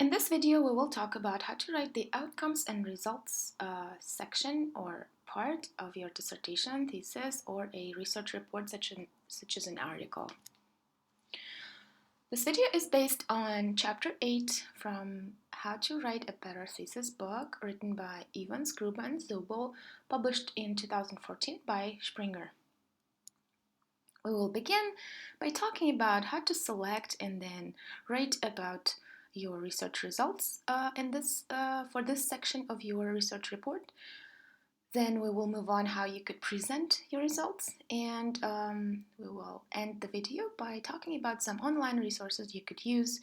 In this video, we will talk about how to write the outcomes and results section or part of your dissertation, thesis, or a research report such as an article. This video is based on Chapter 8 from How to Write a Better Thesis book written by Evans, Gruber, and Zobel, published in 2014 by Springer. We will begin by talking about how to select and then write about your research results for this section of your research report. Then we will move on how you could present your results, and we will end the video by talking about some online resources you could use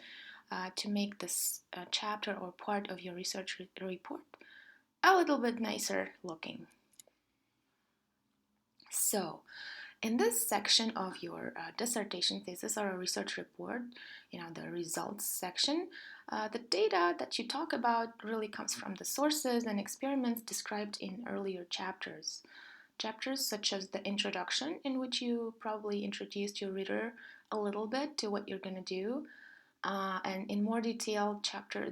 to make this chapter or part of your research report a little bit nicer looking. So, in this section of your dissertation thesis or a research report, the results section, the data that you talk about really comes from the sources and experiments described in earlier chapters. Chapters such as the introduction, in which you probably introduced your reader a little bit to what you're going to do, and in more detail,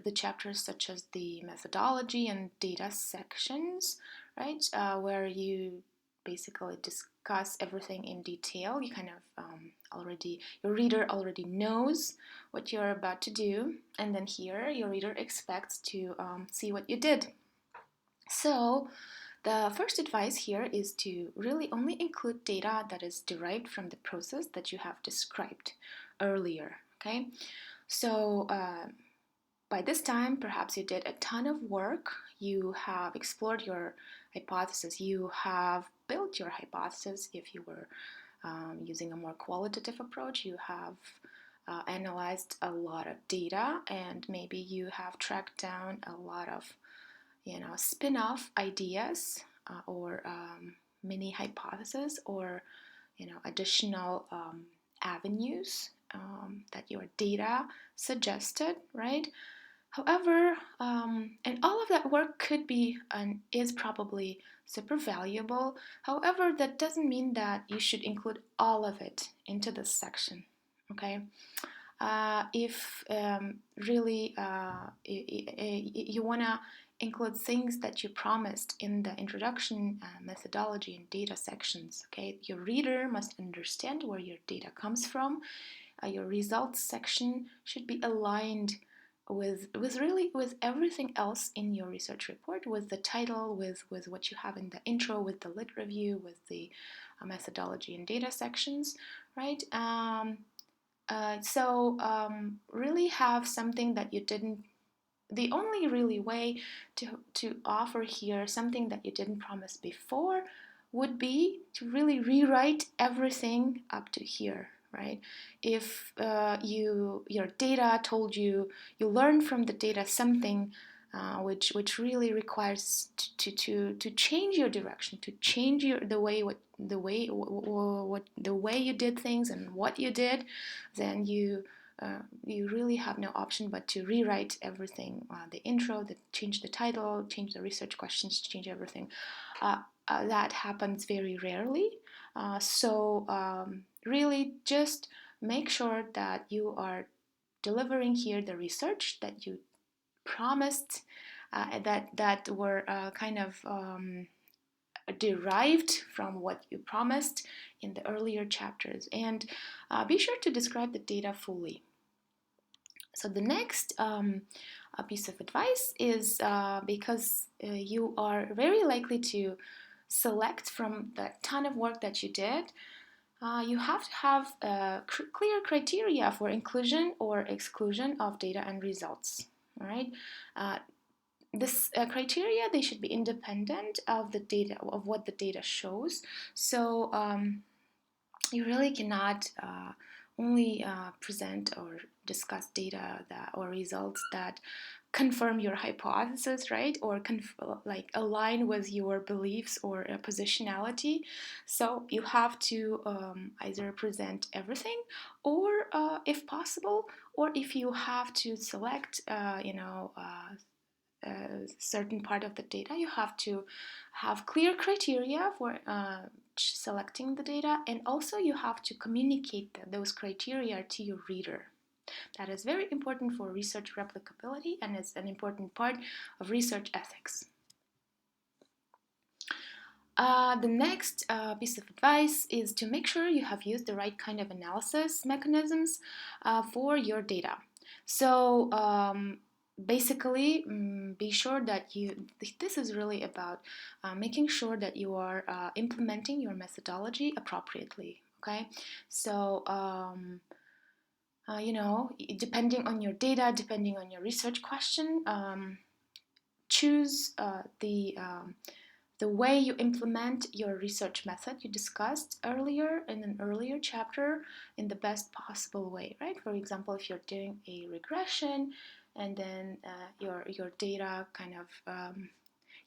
the chapters such as the methodology and data sections, right, where you basically discuss everything in detail. You kind of your reader already knows what you're about to do, and then here your reader expects to see what you did. So the first advice here is to really only include data that is derived from the process that you have described earlier, okay? So by this time, perhaps you did a ton of work. You have explored your hypothesis. You have built your hypothesis. If you were using a more qualitative approach, you have analyzed a lot of data, and maybe you have tracked down a lot of, spin-off ideas or mini hypotheses or, additional avenues that your data suggested, right? However, and all of that work could be and is probably super valuable. However, that doesn't mean that you should include all of it into this section, okay? If really you want to include things that you promised in the introduction, methodology, and data sections, okay? Your reader must understand where your data comes from. Your results section should be aligned with everything else in your research report, with the title, with what you have in the intro, with the lit review, with the methodology and data sections, right? Really have something that you didn't. The only really way to offer here something that you didn't promise before would be to really rewrite everything up to here, right? If your data told you learned from the data something which really requires to change your direction, to change the way you did things and what you did, then you really have no option but to rewrite everything, the intro, change the title, change the research questions, change everything. That happens very rarely. Really just make sure that you are delivering here the research that you promised, that were kind of derived from what you promised in the earlier chapters, and be sure to describe the data fully. So the next piece of advice is because you are very likely to select from the ton of work that you did, you have to have clear criteria for inclusion or exclusion of data and results. All right. This criteria, they should be independent of the data, of what the data shows. So you really cannot only present or discuss data or results that confirm your hypothesis, right? Or align with your beliefs or positionality. So you have to either present everything, or if possible, or if you have to select, a certain part of the data, you have to have clear criteria for selecting the data, and also you have to communicate those criteria to your reader. That is very important for research replicability, and it's an important part of research ethics. The next piece of advice is to make sure you have used the right kind of analysis mechanisms for your data. So basically, be sure that this is really about making sure that you are implementing your methodology appropriately. Okay, so depending on your data, depending on your research question, choose the way you implement your research method you discussed earlier in an earlier chapter in the best possible way, right? For example, if you're doing a regression and then your data kind of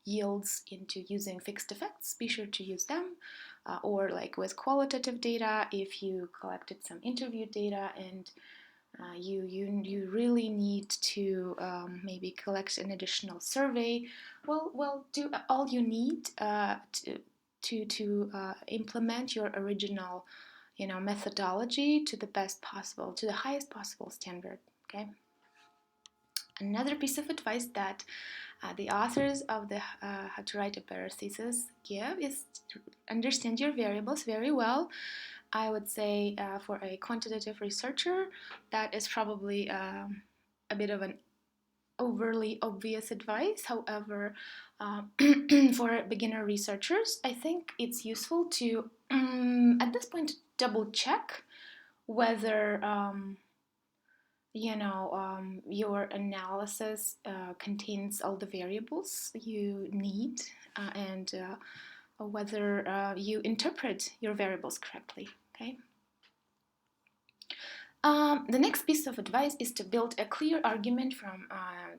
yields into using fixed effects, be sure to use them. Or like with qualitative data, if you collected some interview data and you really need to maybe collect an additional survey. Well, do all you need to implement your original, methodology to the best possible, to the highest possible standard. Okay. Another piece of advice that the authors of the How to Write a Better Thesis give is to understand your variables very well. I would say for a quantitative researcher, that is probably a bit of an overly obvious advice. However, for beginner researchers, I think it's useful to, at this point, double check whether your analysis contains all the variables you need and whether you interpret your variables correctly. Okay. The next piece of advice is to build a clear argument from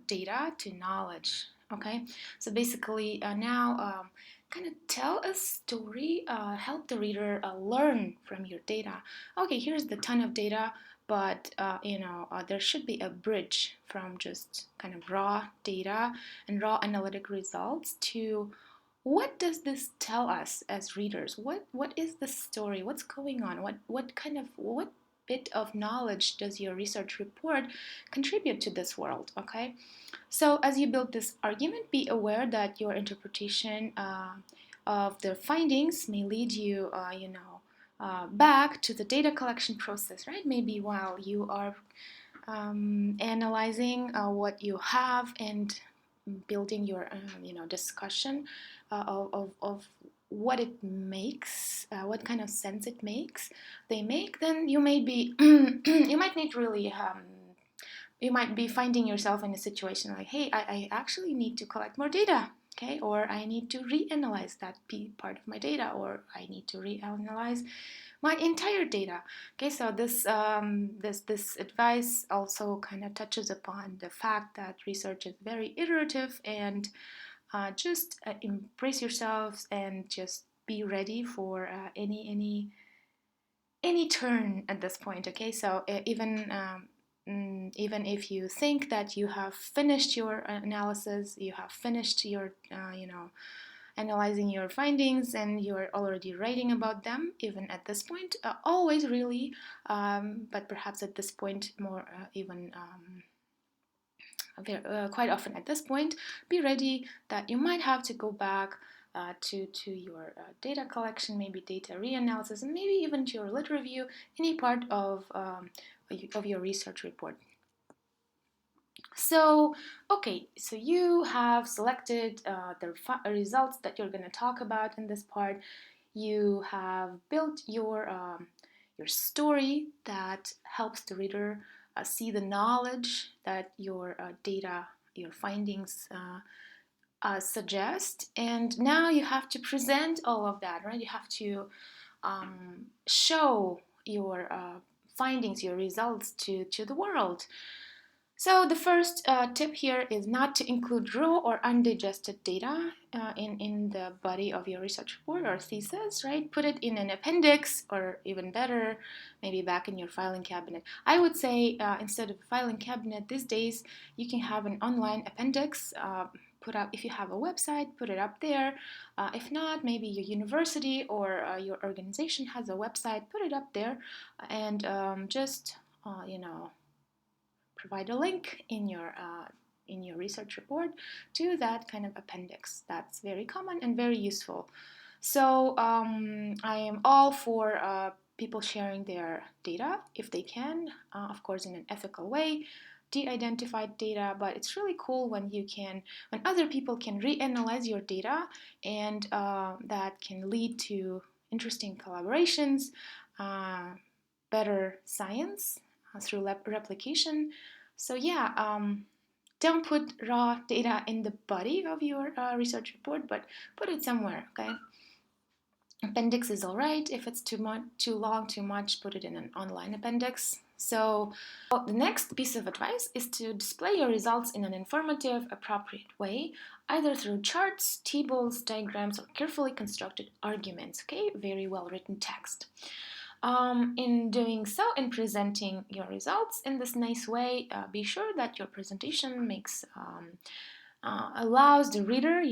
data to knowledge. Okay, so basically now kind of tell a story, help the reader learn from your data. Okay, here's the ton of data, but there should be a bridge from just kind of raw data and raw analytic results to what does this tell us as readers? What is the story? What's going on? What bit of knowledge does your research report contribute to this world? Okay, so as you build this argument, be aware that your interpretation of the findings may lead you, back to the data collection process, right? Maybe while you are analyzing what you have and building your discussion of what it makes, what kind of sense it makes, then you may be you might need really you might be finding yourself in a situation like, hey, I actually need to collect more data, okay, or I need to reanalyze that part of my data, or I need to reanalyze my entire data. Okay, so this advice also kind of touches upon the fact that research is very iterative, and just embrace yourselves and just be ready for any turn at this point. Okay, so even if you think that you have finished your analysis, you have finished your analyzing your findings, and you're already writing about them, even at this point, always really, but perhaps at this point more even quite often at this point, be ready that you might have to go back to your data collection, maybe data reanalysis, and maybe even to your lit review, any part of your research report. So, okay, so you have selected the results that you're going to talk about in this part. You have built your story that helps the reader see the knowledge that your data, your findings suggest, and now you have to present all of that, right? You have to show your findings, your results to the world. So the first tip here is not to include raw or undigested data in the body of your research report or thesis, right? Put it in an appendix, or even better, maybe back in your filing cabinet. I would say instead of a filing cabinet these days, you can have an online appendix. Put up, if you have a website, put it up there. If not, maybe your university or your organization has a website, put it up there, and just provide a link in your research report to that kind of appendix. That's very common and very useful. So I am all for people sharing their data if they can, of course in an ethical way, de-identified data, but it's really cool when other people can reanalyze your data, and that can lead to interesting collaborations, better science through replication. So yeah, don't put raw data in the body of your research report, but put it somewhere, okay? Appendix is all right. If it's too long, too much, put it in an online appendix. So the next piece of advice is to display your results in an informative, appropriate way, either through charts, tables, diagrams, or carefully constructed arguments, okay? Very well written text. In doing so, in presenting your results in this nice way, be sure that your presentation allows the reader,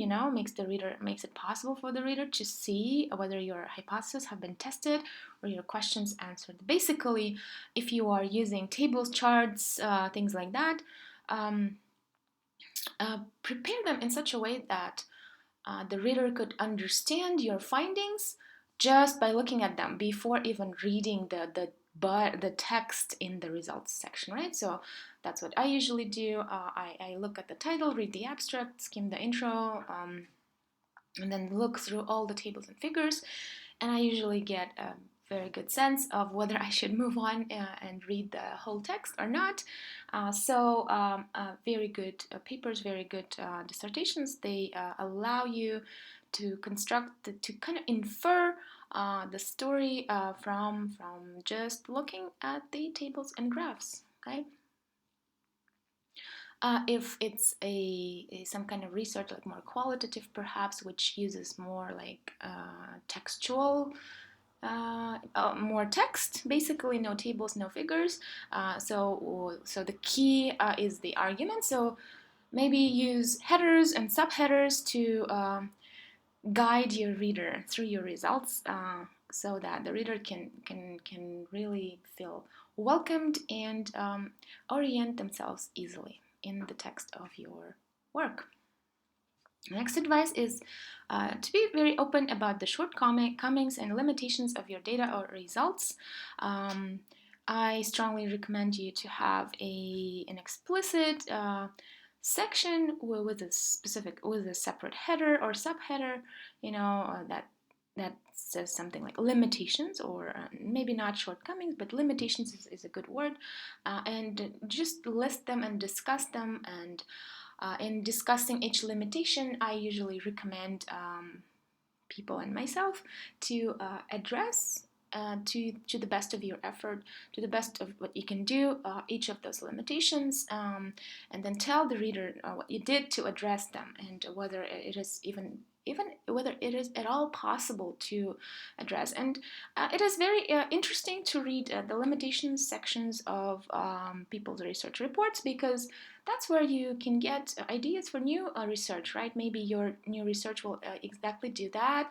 makes it possible for the reader to see whether your hypotheses have been tested or your questions answered. Basically, if you are using tables, charts, things like that, prepare them in such a way that the reader could understand your findings just by looking at them before even reading the text in the results section, right? So that's what I usually do. I look at the title, read the abstract, skim the intro, and then look through all the tables and figures, and I usually get a very good sense of whether I should move on and read the whole text or not. Very good papers, very good dissertations. They allow you to to kind of infer the story from just looking at the tables and graphs. Okay. If it's some kind of research, like more qualitative perhaps, which uses more like textual, more text, basically no tables, no figures. So the key is the argument. So maybe use headers and subheaders to guide your reader through your results, so that the reader can really feel welcomed and orient themselves easily in the text of your work. Next advice is to be very open about the shortcomings and limitations of your data or results. I strongly recommend you to have an explicit section with a separate header or subheader, that says something like limitations, or maybe not shortcomings, but limitations is a good word, and just list them and discuss them. And in discussing each limitation, I usually recommend people and myself to address to the best of your effort, to the best of what you can do, each of those limitations, and then tell the reader what you did to address them, and whether it is even whether it is at all possible to address. And it is very interesting to read the limitations sections of people's research reports, because that's where you can get ideas for new research, right? Maybe your new research will exactly do that,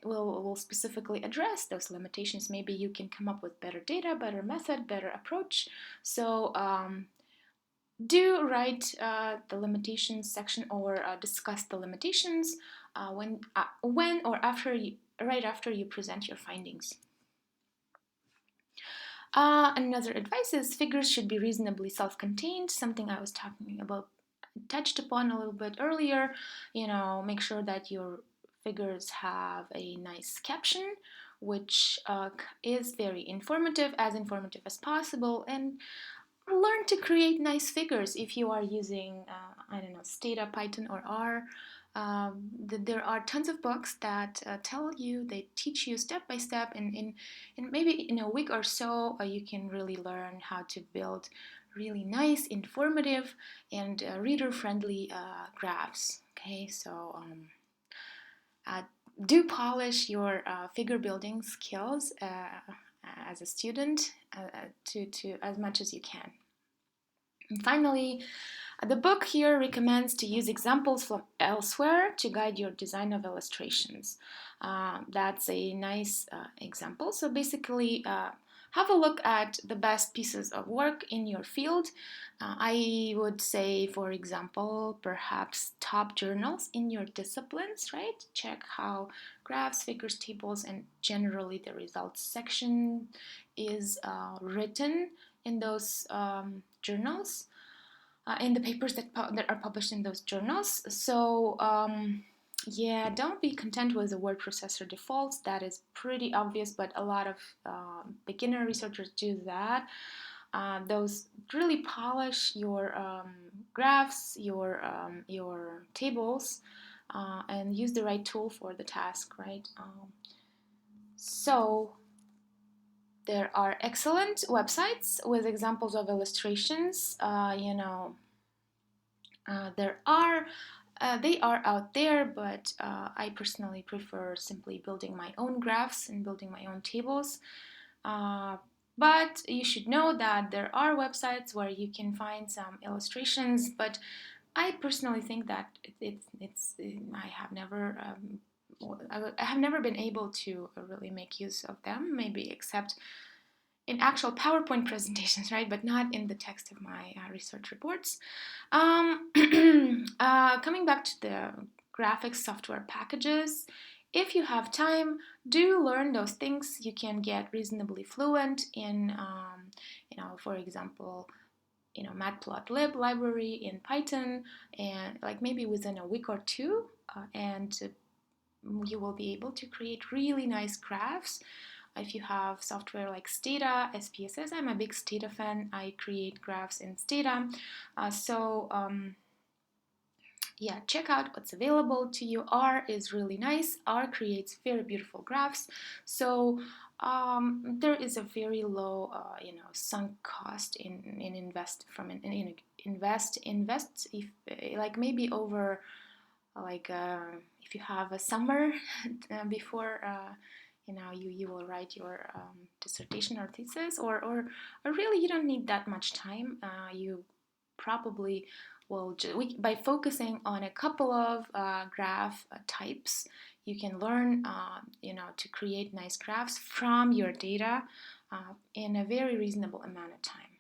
will specifically address those limitations. Maybe you can come up with better data, better method, better approach. So do write the limitations section, or discuss the limitations when or right after you present your findings. Another advice is figures should be reasonably self-contained, something I was touched upon a little bit earlier. Make sure that your figures have a nice caption, which is very informative, as informative as possible, and learn to create nice figures if you are using, Stata, Python, or R. There are tons of books that they teach you step by step, and in maybe in a week or so, you can really learn how to build really nice, informative, and reader-friendly graphs. Okay, so do polish your figure building skills as a student to as much as you can. And finally, the book here recommends to use examples from elsewhere to guide your design of illustrations. That's a nice example. So basically, have a look at the best pieces of work in your field. I would say, for example, perhaps top journals in your disciplines, right? Check how graphs, figures, tables, and generally the results section is written in those journals, in the papers that are published in those journals. So, yeah, don't be content with the word processor defaults. That is pretty obvious, but a lot of beginner researchers do that. Those really polish your graphs, your tables, and use the right tool for the task, right? So there are excellent websites with examples of illustrations. There are they are out there, but I personally prefer simply building my own graphs and building my own tables. Uh, but you should know that there are websites where you can find some illustrations, but I personally think that it's I have never I have never been able to really make use of them, maybe except in actual PowerPoint presentations, right? But not in the text of my research reports. Coming back to the graphics software packages, if you have time, do learn those things. You can get reasonably fluent in, for example, Matplotlib library in Python, and like maybe within a week or two, and you will be able to create really nice graphs. If you have software like Stata, SPSS, I'm a big Stata fan. I create graphs in Stata. Yeah, check out what's available to you. R is really nice. R creates very beautiful graphs. So there is a very low, sunk cost in invest if like maybe over like if you have a summer before you will write your dissertation or thesis, or really you don't need that much time. You probably will by focusing on a couple of graph types, you can learn to create nice graphs from your data in a very reasonable amount of time.